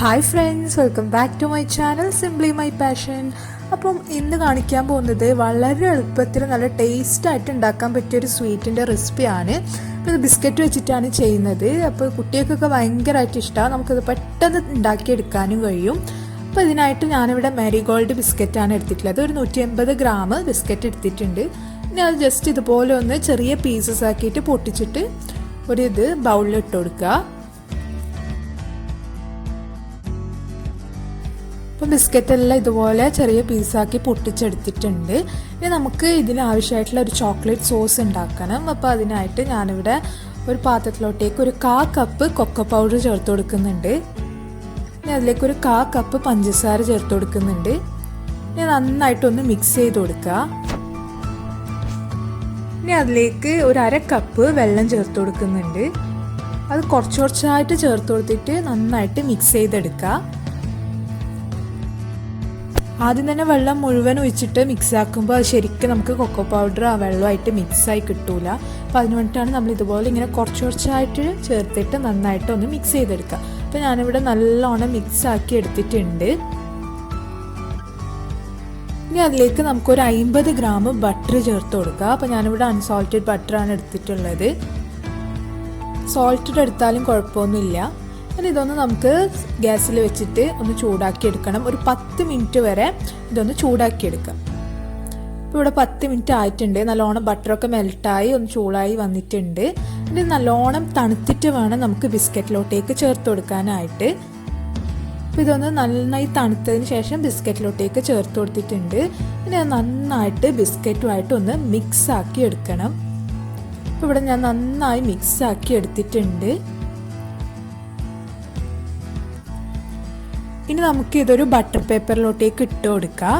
Hi friends, welcome back to my channel simply my passion. Appam ഇന്ന് കാണിക്കാൻ പോകുന്നത് വളരെ എളുപ്പത്തിൽ നല്ല ടേസ്റ്റായിട്ട് ഉണ്ടാക്കാൻ പറ്റിയൊരു സ്വീറ്റിൻ്റെ റെസിപ്പിയാണ്. അപ്പോൾ ഇത് ബിസ്ക്കറ്റ് വെച്ചിട്ടാണ് ചെയ്യുന്നത്. അപ്പോൾ കുട്ടികൾക്കൊക്കെ ഭയങ്കരമായിട്ട് ഇഷ്ടമാണ്. നമുക്കത് പെട്ടെന്ന് ഉണ്ടാക്കിയെടുക്കാനും കഴിയും. അപ്പോൾ ഇതിനായിട്ട് ഞാനിവിടെ മാരിഗോൾഡ് ബിസ്ക്കറ്റാണ് എടുത്തിട്ടുള്ളത്. ഒരു 150 ഗ്രാം ബിസ്ക്കറ്റ് എടുത്തിട്ടുണ്ട്. ഇനി അത് ജസ്റ്റ് ഇതുപോലെ ഒന്ന് ചെറിയ പീസസ് ആക്കിയിട്ട് പൊട്ടിച്ചിട്ട് ഇത് ബൗളിൽ ഇട്ട് കൊടുക്കുക. അപ്പം ബിസ്ക്കറ്റെല്ലാം ഇതുപോലെ ചെറിയ പീസാക്കി പൊട്ടിച്ചെടുത്തിട്ടുണ്ട്. ഇനി നമുക്ക് ഇതിനാവശ്യമായിട്ടുള്ള ഒരു ചോക്ലേറ്റ് സോസ് ഉണ്ടാക്കണം. അപ്പോൾ അതിനായിട്ട് ഞാനിവിടെ ഒരു പാത്രത്തിലോട്ടേക്ക് ഒരു 1/4 കപ്പ് കൊക്കോ പൗഡർ ചേർത്ത് കൊടുക്കുന്നുണ്ട്. ഇനി അതിലേക്ക് ഒരു 1/4 കപ്പ് പഞ്ചസാര ചേർത്ത് കൊടുക്കുന്നുണ്ട്. ഇനി നന്നായിട്ടൊന്ന് മിക്സ് ചെയ്ത് കൊടുക്കുക. ഇനി അതിലേക്ക് ഒരു 1/2 കപ്പ് വെള്ളം ചേർത്ത് കൊടുക്കുന്നുണ്ട്. അത് കുറച്ചായിട്ട് ചേർത്ത് കൊടുത്തിട്ട് നന്നായിട്ട് മിക്സ് ചെയ്തെടുക്കുക. ആദ്യം തന്നെ വെള്ളം മുഴുവൻ ഒഴിച്ചിട്ട് മിക്സ് ആക്കുമ്പോൾ അത് ശരിക്കും നമുക്ക് കൊക്കോ പൗഡർ ആ വെള്ളമായിട്ട് മിക്സായി കിട്ടൂല. അപ്പോൾ അതിന് വേണ്ടിയിട്ടാണ് നമ്മൾ ഇതുപോലെ ഇങ്ങനെ കുറച്ചായിട്ട് ചേർത്തിട്ട് നന്നായിട്ട് ഒന്ന് മിക്സ് ചെയ്തെടുക്കുക. അപ്പോൾ ഞാനിവിടെ നല്ലോണം മിക്സ് ആക്കി എടുത്തിട്ടുണ്ട്. ഇനി അതിലേക്ക് നമുക്കൊരു 50 ഗ്രാം ബട്ടർ ചേർത്ത് കൊടുക്കുക. അപ്പോൾ ഞാനിവിടെ അൺസോൾട്ടഡ് ബട്ടറാണ് എടുത്തിട്ടുള്ളത്. സോൾട്ടഡ് എടുത്താലും കുഴപ്പമൊന്നുമില്ല. ഇതൊന്ന് നമുക്ക് ഗ്യാസിൽ വെച്ചിട്ട് ഒന്ന് ചൂടാക്കി എടുക്കണം. ഒരു 10 മിനിറ്റ് വരെ ഇതൊന്ന് ചൂടാക്കി എടുക്കാം. ഇപ്പോൾ ഇവിടെ 10 മിനിറ്റ് ആയിട്ടുണ്ട്. നല്ലോണം ബട്ടറൊക്കെ മെൽട്ടായി ഒന്ന് ചൂടായി വന്നിട്ടുണ്ട്. ഇനി നല്ലോണം തണുത്തിട്ട് വേണം നമുക്ക് ബിസ്ക്കറ്റിലോട്ടേക്ക് ചേർത്ത് കൊടുക്കാനായിട്ട്. അപ്പോൾ ഇതൊന്ന് നന്നായി തണുത്തതിന് ശേഷം ബിസ്ക്കറ്റിലോട്ടേക്ക് ചേർത്ത് കൊടുത്തിട്ടുണ്ട്. ഇനി അത് നന്നായിട്ട് ബിസ്ക്കറ്റുമായിട്ട് ഒന്ന് മിക്സ് ആക്കി എടുക്കണം. അപ്പോൾ ഇവിടെ ഞാൻ നന്നായി മിക്സ് ആക്കി എടുത്തിട്ടുണ്ട്. ഇനി നമുക്ക് ഇതൊരു ബട്ടർ പേപ്പറിലോട്ടേക്ക് ഇട്ട് കൊടുക്കുക.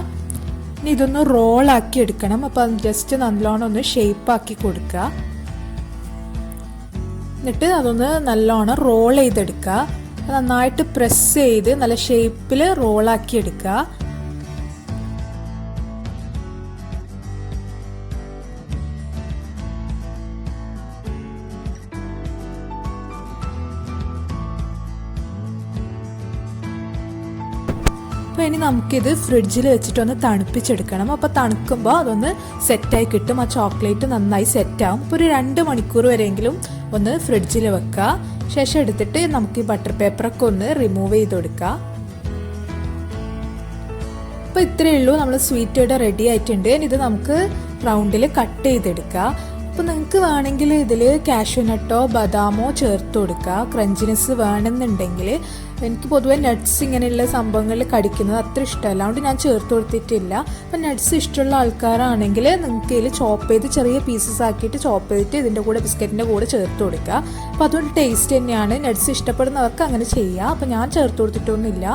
ഇനി ഇതൊന്ന് റോളാക്കി എടുക്കണം. അപ്പോൾ അത് ജസ്റ്റ് നല്ലോണം ഒന്ന് ഷേപ്പാക്കി കൊടുക്കുക. എന്നിട്ട് അതൊന്ന് നല്ലോണം റോൾ ചെയ്തെടുക്കുക. നന്നായിട്ട് പ്രസ് ചെയ്ത് നല്ല ഷേപ്പിൽ റോളാക്കി എടുക്കുക. അപ്പോൾ ഇനി നമുക്കിത് ഫ്രിഡ്ജിൽ വെച്ചിട്ടൊന്ന് തണുപ്പിച്ചെടുക്കണം. അപ്പോൾ തണുക്കുമ്പോൾ അതൊന്ന് സെറ്റായി കിട്ടും. ആ ചോക്ലേറ്റ് നന്നായി സെറ്റാവും. ഇപ്പോൾ ഒരു 2 മണിക്കൂർ വരെയെങ്കിലും ഒന്ന് ഫ്രിഡ്ജിൽ വെക്കുക. ശേഷം എടുത്തിട്ട് നമുക്ക് ഈ ബട്ടർ പേപ്പറൊക്കെ ഒന്ന് റിമൂവ് ചെയ്ത് കൊടുക്കുക. അപ്പോൾ ഇത്രയേ ഉള്ളൂ, നമ്മൾ സ്വീറ്റ് ഇവിടെ റെഡി ആയിട്ടുണ്ട്. ഇത് നമുക്ക് റൗണ്ടിൽ കട്ട് ചെയ്തെടുക്കുക. അപ്പോൾ നിങ്ങൾക്ക് വേണമെങ്കിൽ ഇതിൽ കാഷ്യൂനട്ടോ ബദാമോ ചേർത്ത് കൊടുക്കുക. ക്രഞ്ചിനെസ് വേണമെന്നുണ്ടെങ്കിൽ. എനിക്ക് പൊതുവെ നട്ട്സ് ഇങ്ങനെയുള്ള സംഭവങ്ങളിൽ കടിക്കുന്നത് അത്ര ഇഷ്ടമല്ല, അതുകൊണ്ട് ഞാൻ ചേർത്ത് കൊടുത്തിട്ടില്ല. അപ്പം നട്ട്സ് ഇഷ്ടമുള്ള ആൾക്കാരാണെങ്കിൽ നിങ്ങൾക്ക് ഇതിൽ ചോപ്പ് ചെയ്ത് ചെറിയ പീസസ് ആക്കിയിട്ട് ചോപ്പ് ചെയ്തിട്ട് ഇതിൻ്റെ കൂടെ ബിസ്ക്കറ്റിൻ്റെ കൂടെ ചേർത്ത് കൊടുക്കുക. അപ്പോൾ അതുകൊണ്ട് ടേസ്റ്റ് തന്നെയാണ്. നട്ട്സ് ഇഷ്ടപ്പെടുന്നവർക്ക് അങ്ങനെ ചെയ്യുക. അപ്പോൾ ഞാൻ ചേർത്ത് കൊടുത്തിട്ടൊന്നുമില്ല.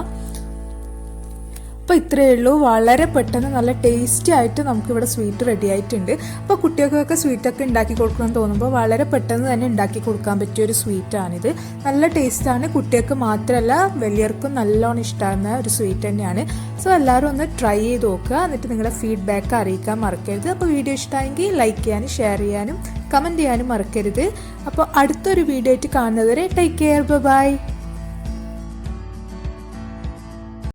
അപ്പോൾ ഇത്രയേ ഉള്ളൂ, വളരെ പെട്ടെന്ന് നല്ല ടേസ്റ്റി ആയിട്ട് നമുക്കിവിടെ സ്വീറ്റ് റെഡി ആയിട്ടുണ്ട്. അപ്പോൾ കുട്ടികൾക്കൊക്കെ സ്വീറ്റൊക്കെ ഉണ്ടാക്കി കൊടുക്കണമെന്ന് തോന്നുമ്പോൾ വളരെ പെട്ടെന്ന് തന്നെ ഉണ്ടാക്കി കൊടുക്കാൻ പറ്റിയൊരു സ്വീറ്റാണിത്. നല്ല ടേസ്റ്റാണ്. കുട്ടികൾക്ക് മാത്രമല്ല വലിയവർക്കും നല്ലോണം ഇഷ്ടമാകുന്ന ഒരു സ്വീറ്റ് തന്നെയാണ്. സോ എല്ലാവരും ഒന്ന് ട്രൈ ചെയ്ത് നോക്കുക. എന്നിട്ട് നിങ്ങളുടെ ഫീഡ്ബാക്ക് അറിയിക്കാൻ മറക്കരുത്. അപ്പോൾ വീഡിയോ ഇഷ്ടമായെങ്കിൽ ലൈക്ക് ചെയ്യാനും ഷെയർ ചെയ്യാനും കമൻറ്റ് ചെയ്യാനും മറക്കരുത്. അപ്പോൾ അടുത്തൊരു വീഡിയോ ആയിട്ട് കാണുന്നതുവരെ ടേക്ക് കെയർ, ബൈ.